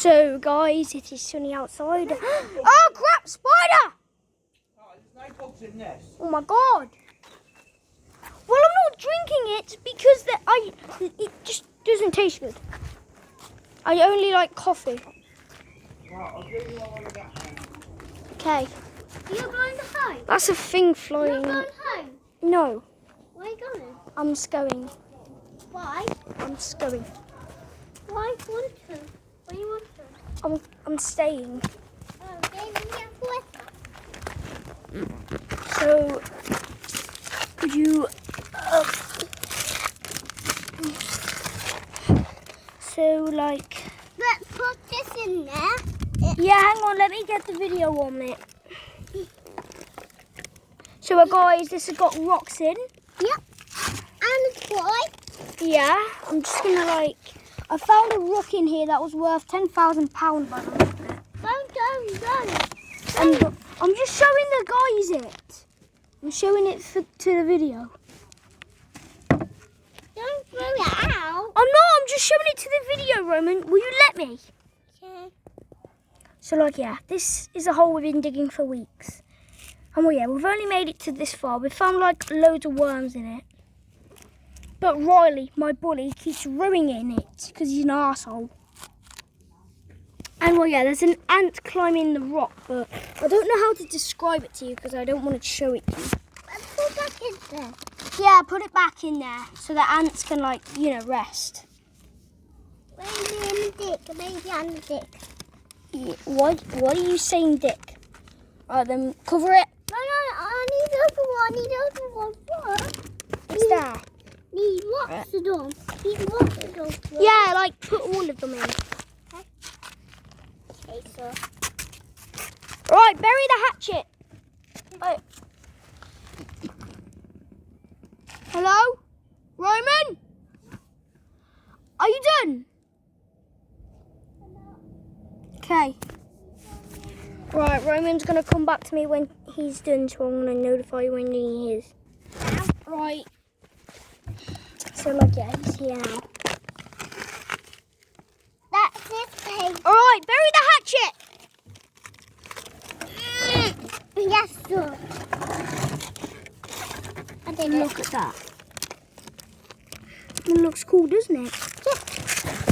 So guys, it is sunny outside. Oh crap, spider! Oh, there's no bugs in this. Oh my god. Well, I'm not drinking it because it just doesn't taste good. I only like coffee. Right, I'll give you all of that now. Okay. You're going home? That's a thing You're flying. going home? No, Where are you going? I'm going. Why? I'm going. Why want to? Where you want to? I'm staying. Oh, then we have water. So, could you? So like. Let's put this in there. Yeah, hang on. Let me get the video on it. So, guys, this has got rocks in. Yep. And a toy. Yeah, I'm just gonna like. I found a rock in here that was worth £10,000 by the look of it. Don't. And I'm just showing the guys it. I'm showing it to the video. Don't throw it out. I'm not. I'm just showing it to the video, Roman. Will you let me? Okay. So, like, yeah, this is a hole we've been digging for weeks. And, well, yeah, we've only made it to this far. We've found, like, loads of worms in it. But Riley, my bully, keeps rowing in it because he's an arsehole. And, well, yeah, there's an ant climbing the rock, but I don't know how to describe it to you because I don't want to show it to you. Let's put back in there. Yeah, put it back in there so the ants can, like, rest. Maybe on the dick. Maybe on the dick. Yeah, what are you saying, Dick? Right, then cover it. No, I need another one. I need another one. What? It's there. Need lots of them. Need lots of them. Yeah, like, put all of them in. Okay, so. Right, bury the hatchet. Right. Hello? Roman? Are you done? Okay. Right, Roman's going to come back to me when he's done, so I'm going to notify you when he is. Right. So, like, yeah, he's here now. That's it, babe. Alright, bury the hatchet. Yes, sir. I did it. Look at that. It looks cool, doesn't it? Yeah.